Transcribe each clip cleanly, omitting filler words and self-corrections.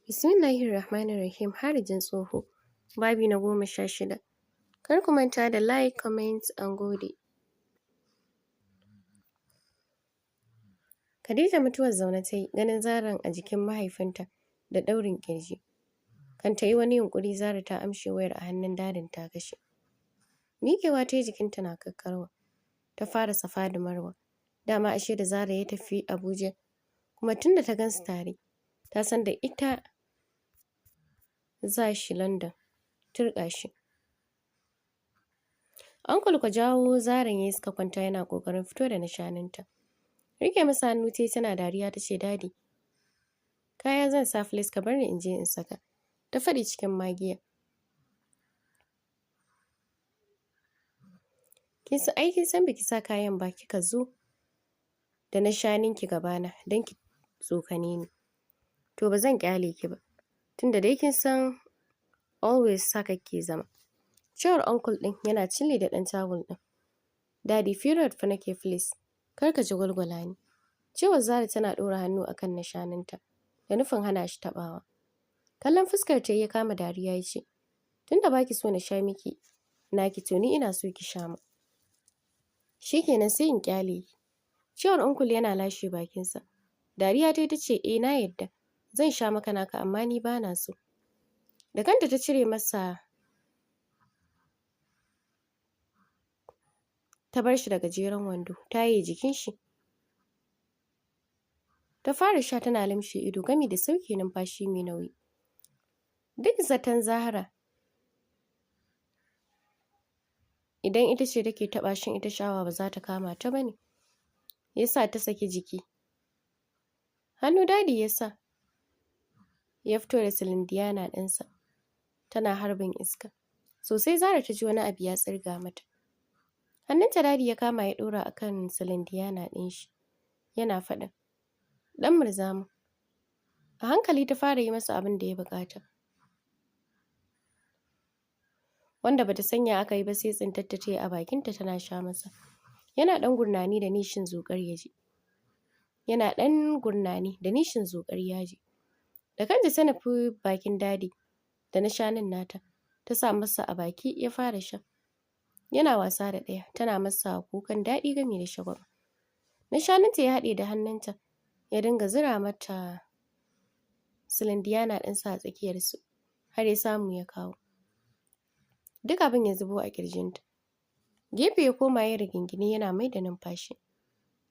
Bismillahirrahmanirrahim. Harijin tsoho. Babi na 16. Kar ku manta da like, comment and gode. Khadija mutuwar zaune ta yi ganin Zaran a jikin mahaifinta da ɗaurin ƙirji. Kan ta yi wani yunƙuri Zara ta amshe wayar a hannun dadin ta kashe. Miƙewa ta yi jikinta na kakkarwa. Ta fara safa da marwa. Dama ashe da Zara ya tafi Abuja kuma tunda ta gansu tare ta san da ita za shi London turƙa shi. Uncle ka jawo Zaran yayi suka kwanta yana ƙoƙarin fito da nishaninta. Rike masa hannu tai tana dariya ta ce dadi kaya zan sa please ka bar ni in je in saka. Ta faɗi cikin magiya. Kin san biki sa kayan ba kika zo da na shaninki gabana don ki tsokane ni. To ba zan kyale ki ba. Tunda dai kin san always saka ke zama. Cewar uncle ɗin yana cille da ɗan tawul ɗin. Daddy period fa nake please. Kar ka ji gwalgwala ni. Cewar Zara tana ɗora hannu akan nishaninta da nufin hana shi taɓawa. Kallon fuskar ta ya kama dariya ya ce, tunda baki so na sha miki naki to ni ina so ki sha mu. Shikenan sai in kyale ki. Cewar uncle yana lashe bakinsa. Dariya ta ce na yadda. Zan sha maka naka amma ni bana so. Da kanta ta cire masa ta bar shi da gajeren wando ta yi jikin shi. Ta fara sha tana limshe ido gami da sauke numfashi mai nauyi. Duk zaton Zahra idan ita ce take taɓa shin ita shawa ba za ta kama ta bane. Yasa ta saki jiki. Hannu dadi yasa ya fito da silindiyana ɗinsa. Tana harbin iska. Sosai Zara ta ji wani abu ya tsirga mata. Hannunta dadi ya kama ya ɗora akan silindiyana ɗin shi. Yana faɗin. Ɗan murzamu. A hankali ta fara yi masa abin da ya buƙata. Wanda bata sanya aka yi ba sai tsintar ta yi a bakinta tana sha masa. Yana ɗan gurnani da nishin zuƙar yaji. Yana ɗan gurnani da nishin zuƙar yaji. Da kanta ta nufi bakin dadi da na shanin nata. Ta sa masa a baki ya fara sha. Yana wasa da ɗaya tana masa kukan daɗi gami da shagwaba. Na shaninta ya haɗe da hannunta ya dinga zura mata silindiyana ɗinsa a tsakiyarsu har ya samu ya kawo. Duk abin ya zubo a ƙirjinta. Gefe ya koma ya rigingine yana mai da numfashi.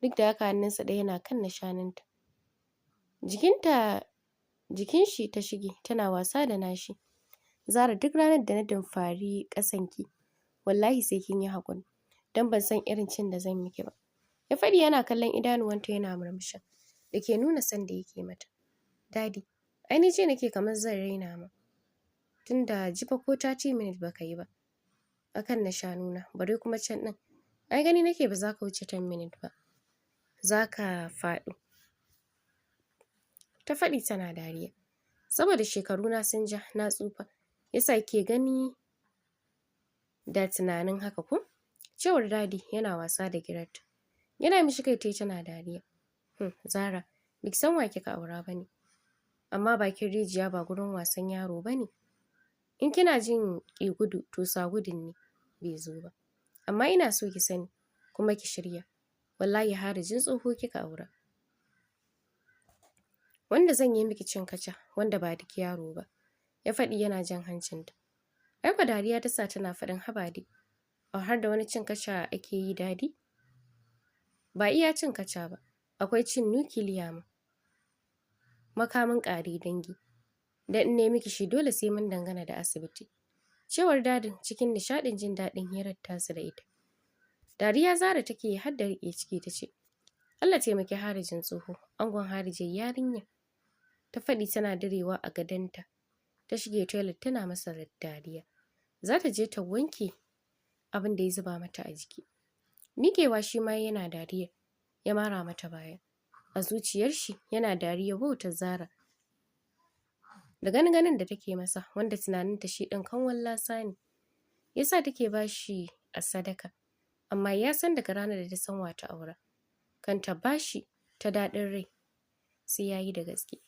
Duk da haka hannunsa ɗaya yana kan na shaninta. Jikin shi ta shige tana wasa da nashi. Zara duk ranar da na dumfari ƙasanki wallahi sai kin yi haƙuri don ban san irin cin da zan miki ba. Ya faɗi yana kallon idanuwanta yana murmushi da ke nuna son da yake mata. Dadi, ai ni ji nake kamar zan raina ma. Tunda jifa ko 30 minutes baka yi ba. Akan na shanuna bare kuma can ɗin. Ai gani nake ba za ka wuce 10 minutes ba. Za ka faɗo. Ta faɗi tana dariya. Saboda shekaruna sun ja na tsufa. Yasa ke gani da tunanin haka ko? Cewar dadi yana wasa da girarta. Yana mishi kai tai tana dariya. Zara, biki san wa kika aura bane. Amma bakin rijiya ba gurin wasan yaro bane. In kina jin ƙi gudu to sa gudun ne bai zo ba. Amma ina so ki sani kuma ki shirya. Wallahi harijin tsoho kika aura. Wanda zan yi miki cin kaca wanda ba duk yaro ba. Ya faɗi yana jan hancinta. Aiko dariya ta sa tana faɗin haba dai. Har da wani cin kaca ake yi dadi? Ba iya cin kaca ba. Akwai cin nukiliya ma. Makamin ƙare dangi. Da in ne miki shi dole sai mun dangana da asibiti. Cewar dadin cikin nishaɗin jin daɗin hirar tasu da ita. Dariya Zara take har da riƙe ciki ta ce, Allah taimaki harijin tsoho, angon harijin yarinya. Ta faɗi tana direwa a gadonta. Ta shige toilet tana masa dariya. Za ta je ta wanke abin da ya zuba mata a jiki. Miƙewa shi ma yana dariya. Ya mara mata baya. A zuciyar shi yana dariya wautar Zara. Da ganin da take masa wanda tunaninta shi ɗin kanwan lasa ne. Yasa take ba shi a sadaka. Amma ya san daga ranar da ta san wata aura. Kan ta ba shi ta daɗin rai sai ya yi da gaske.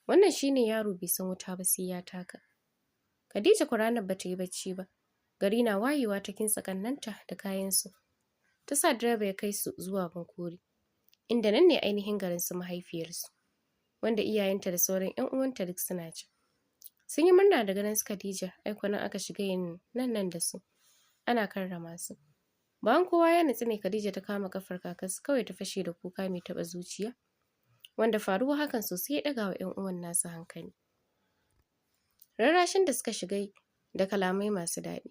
Wannan shine yaro bai san wuta ba sai ya taka. Khadija ku ranar ba ta yi bacci ba. Gari na wayewa ta kintsa kannanta da kayansu. Ta sa direba ya kai su zuwa Bunkuri, inda nan ne ainihin garin su mahaifiyarsu, wanda iyayenta da sauran 'yan uwanta duk suna ci. Sun yi murna da ganin su Khadija, aiko nan aka shiga yin nan da su. Ana karrama su. Bayan kowa ya nutsu ne Khadija ta kama kafar kakarsu kawai ta fashe da kuka mai taɓa zuciya, wanda faruwa hakan sosai ya ɗaga wa 'yan uwan nasu hankali. Rarrashin da suka shiga da kalamai masu daɗi.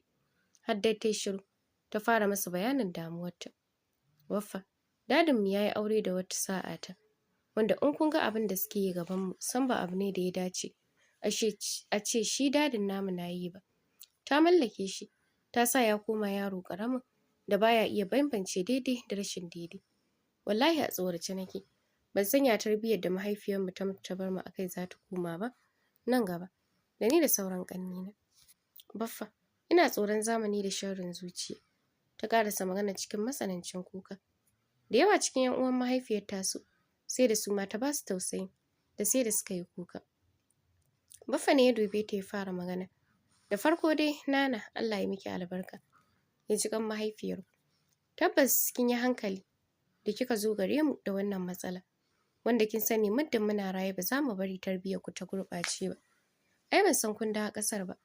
Har dai ta yi shiru, ta fara masa bayanin damuwarta. Waffa, dadinmu ya yi aure da wata sa'a ta, wanda in kun ga abin da suke yi gabanmu, san ba abu ne da ya dace a ce shi dadin namu na yi ba. Ta mallake shi, ta sa ya koma yaro ƙaramin da baya iya bambance daidai da rashin daidai. Wallahi a tsorace nake, ban sanya tarbiyyar da mahaifiyarmu ta bar mu akai za ta koma ba nan gaba, da ni da sauran ƙannena. Baffa, ina tsoron zamani da sharrin zuciya. Ta ƙarasa magana cikin matsanancin kuka. Da yawa cikin 'yan uwan mahaifiyar tasu sai da su ma ta ba su tausayi da sai da suka yi kuka. Baffa ne ya dube ta ya fara magana. Da farko dai, Nana, Allah ya miki albarka. Ya ji kan mahaifiyarku. Tabbas kin yi hankali da kika zo gare mu da wannan matsala, wanda kin sani muddin muna raye ba za mu bari tarbiyyar ku ta gurɓace ba. Ai ban san kun dawo ƙasar ba.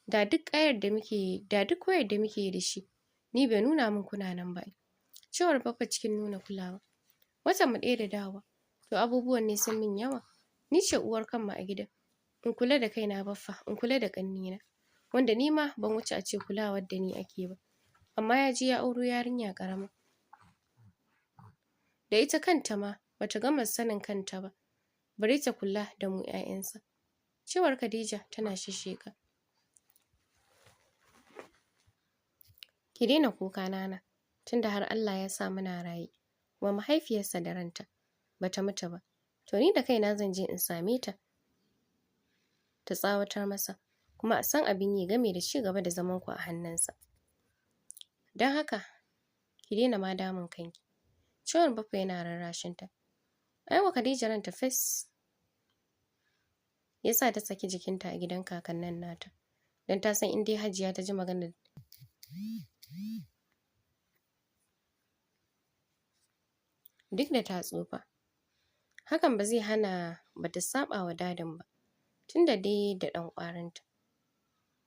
Da duk wayar da muke da shi, ni bai nuna min kuna nan ba. Cewar Baffa cikin nuna kulawa. Watan mu ɗaya da dawowa, to abubuwan ne sun min yawa. Ni ce uwar kanmu a gidan. In kula da kaina Baffa, in kula da ƙannena, wanda ni ma ban wuce a ce kulawar da ni ake ba. Amma ya ji ya auro yarinya ƙarama, da ita kanta ma bata gama sanin kanta ba, bari ta kula da mu 'ya'yansa. Cewar Khadija tana shishsheka. Ki daina kuka Nana, tunda har Allah ya sa muna raye, kuma mahaifiyarsa da ranta bata mutu ba. To ni da kaina zan je in same ta, ta tsawatar masa, kuma a san abin yi game da ci gaba da zaman ku a hannunsa. Don haka ki daina ma damun kanki. Cewar Baffa yana rarrashinta. Aiwa Khadija ranta fes yasa ta saki jikinta a gidan kakannin nata, don ta san in dai Hajiya ta ji maganar duk da ta tsufa, hakan ba zai hana bata saba wa dadin ba, tunda dai da ɗan ƙwarinta.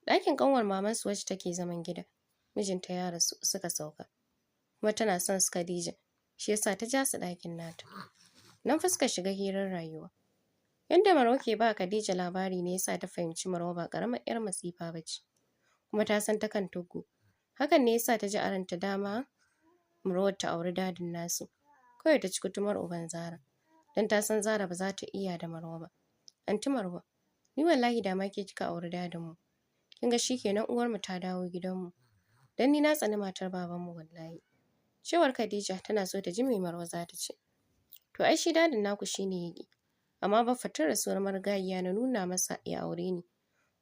Ɗakin ƙanwar mamansu wacce take zaman gida, mijinta ya rasu suka sauka, kuma tana son su Khadija, shi yasa ta ja su ɗakin nata. Nan fa suka shiga hirar rayuwa. Yadda Marwa ke ba Khadija labari ne yasa ta fahimci Marwa ba ƙaramar 'yar masifa ba ce, kuma ta san ta kan tuggu. Hakan ne yasa ta ji a ranta dama Marwa ta auri dadin nasu, kawai ta ci kutumar uban Zara, don ta san Zara ba za ta iya da Marwa ba. Anti Marwa, ni wallahi da ma ke kika auri dadinmu. Kin ga shikenan uwarmu ta dawo gidanmu, don ni na tsani matar babanmu wallahi. Cewar Khadija tana so ta ji me Marwa za ta ce. To ai shi dadin naku shine yake, amma Baffa tun rasuwar marigayiya na nuna masa ya aure ni,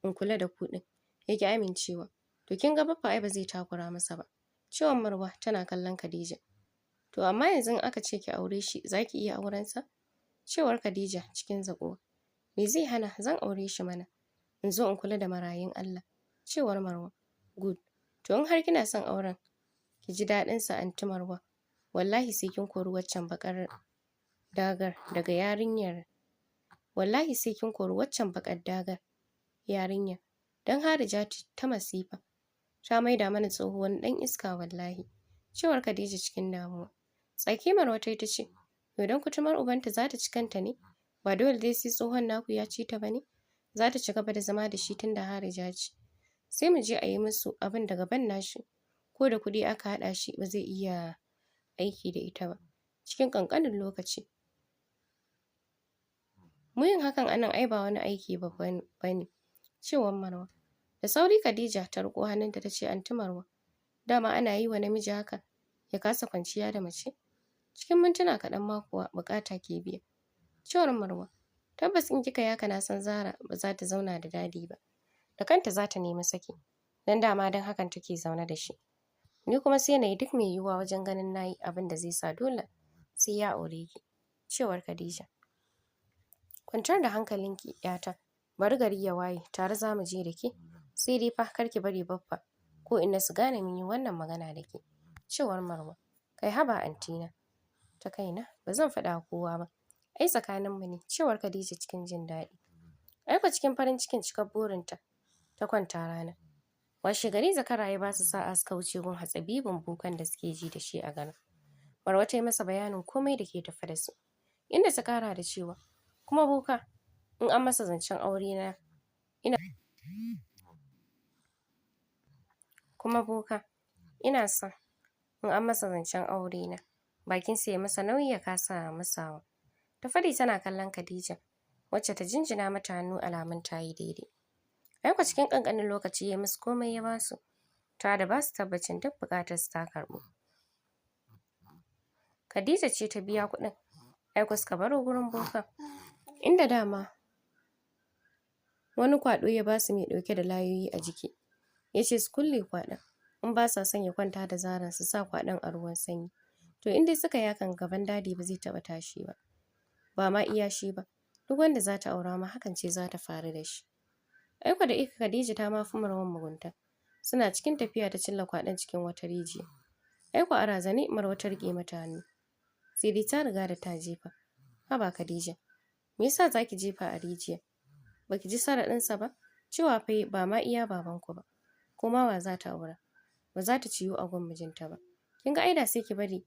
in kula da ku ɗin, yake amincewa. To kin ga Baffa ai ba zai takura masa ba. Cewar Marwa tana kallon Khadija. To amma yanzu in aka ce ki aure shi, za ki iya aurensa? Cewar Khadija cikin zaƙuwa. Me zai hana, zan aure shi mana, in zo in kula da marayun Allah. Cewar Marwa. Good. To in har kina son auren, ki ji daɗinsa Anti Marwa. Wallahi sai kin kori waccan baƙar dagar daga yarinyar. Wallahi sai kin kori waccan baƙar dagar yarinyar. Don Harija ta masifa. Ta maida mana tsohuwan ɗan iska wallahi. Cewar Khadija cikin damuwa. Tsaki Marwa ta ce, to don kutumar ubanta za ta ci kanta ne? Ba dole dai sai tsohon naku ya ci ta ba ne? Za ta ci gaba da zama da shi tun da Harija ce. Sai mu je a yi musu abin da gaban nashi, ko da kuɗi aka haɗa shi ba zai iya aiki da ita ba cikin ƙanƙanin lokaci. Mu yin hakan anan ai ba wani aiki ba ne. Cewar Marwa. Da sauri Khadija ta riƙo hannunta ta ce, Anti Marwa, dama ana yi wa namiji haka, ya kasa kwanciya da mace? Cikin mintuna kaɗan ma kuwa buƙata ke biya. Cewar Marwa. Tabbas in kika yaka na san Zara ba za ta zauna da dadi ba. Da kanta za ta nemi saki, don dama don hakan take zaune da shi. Ni kuma sai na yi duk mai yiwuwa wajen ganin na yi abin da zai sa dole sai ya aure ki. Cewar Khadija. kwantar da hankalinki yata, bari gari ya waye tare za mu je da ke, sai dai fa kar ki bari baffa ko inna su gane mun yi wannan magana da ke, cewar Marwa. Kai haba antina, ta kaina ba zan faɗa kowa ba, ai tsakaninmu ne, cewar Khadija cikin jin daɗi. Aiko cikin farin cikin cikar burinta ta kwanta rana. Washe gari zakara ya ba su sa'a suka wuce gun hatsabibin bukan da suke ji da shi a garin. Marwa ta yi masa bayanin komai da ke tafe da su, inda ta kara da cewa kuma boka in an masa zancen aure na kuma boka ina son in an masa zancen aure na bakinsa ya masa nauyi ya kasa masawa. Ta fadi tana kallon Khadija wacce ta jinjina mata hannu alamun ta yi daidai. Aiko cikin ƙanƙanin lokaci ya musu komai ya basu, ta da basu tabbacin duk buƙatar su ta karɓu. Khadija ce ta biya kuɗin, aiko suka baro gurin boka, inda dama wani kwaɗo ya basu mai ɗauke da layoyi a jiki. Ya ce su kulle kwaɗon, in ba sa son ya kwanta da Zaran su sa kwaɗon a ruwan sanyi. To in dai suka yi hakan gaban dadi ba zai taɓa tashi ba. Ba ma iya shi ba, duk wanda za ta aura ma hakan ce za ta faru da shi. Aiko da ika Khadija ta ma fi Marwan mugunta. Suna cikin tafiya ta cilla kwaɗon cikin wata rijiya. Aiko a razane Marwa ta riƙe mata hannu. Sai dai ta riga da ta jefa. Haba Khadija, me yasa za ki jefa a rijiya? Ba ki ji saraɗinsa ba? Cewa fa ba ma iya babanku ba. Ko ma wa za ta aura? Ba za ta ciyu a gun mijinta ba. Kin ga aida sai ki bari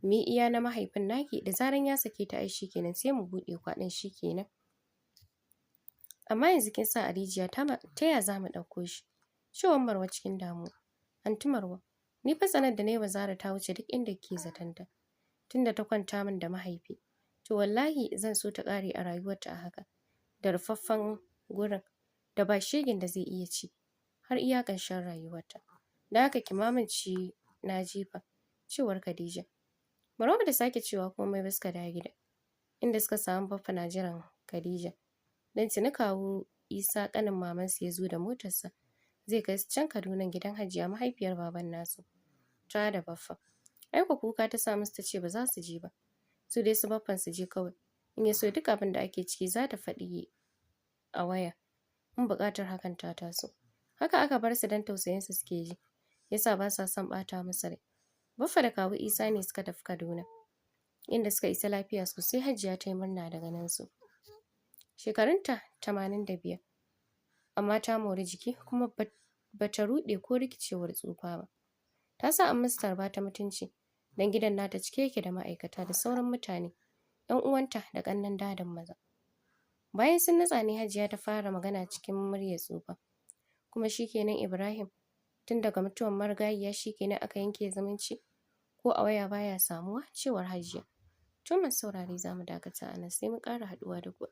mu yi iya na mahaifin naki, da zaran ya sake ta ai kenan sai mu buɗe kwaɗon kenan. Amma yanzu kin sa a rijiya ta ya za mu ɗauko shi? Cewar Marwa cikin damuwa. Anti Marwa, ni fa tsanar da na yi wa Zara ta wuce duk inda ke zatanta. Tunda ta kwanta min da mahaifi. To wallahi zan so ta ƙare a rayuwarta a haka. Da rufaffen gurin da ba shegin da zai iya ci har iya ƙarshen rayuwarta. Da haka ki mamanci na jefa, cewar Khadija. Marwa da sake cewa komai ba suka dawo gida, inda suka samu baffa na jiran Khadija. Dan tuni kawu Isa ƙanin mamansu ya zo da motarsa. Zai kai su can Kaduna gidan Hajiya mahaifiyar baban nasu. Ta da baffa. Aiko kuka ta sa musu ta ce ba za su je ba. Su dai su baffan su je kawai. In ya so duk abin da ake ciki za ta faɗi a waya. In buƙatar hakan ta taso. Haka aka bar su don tausayinsu suke ji. Yasa ba sa son ɓata masa rai. Baffa da kawu Isa ne suka tafi Kaduna. Inda suka isa lafiya sosai Hajiya ta yi murna da ganin su. Shekarunta 85. Amma ta mori jiki kuma ba ta ruɗe ko rikicewar tsufa ba. Ta sa an musu tarba ta mutunci. Dan gidan nata cike yake da ma'aikata da sauran mutane. 'Yan uwanta da ƙannen dadin maza. Bayan sun natsa ne Hajiya ta fara magana cikin muryar tsufa. Kuma shikenan Ibrahim, tun daga mutuwar marigayiya shikenan aka yanke zumunci, ko a waya baya samuwa, cewar Hajiya. To masu saurare za mu dakata a nan sai mun ƙara haɗuwa da ku a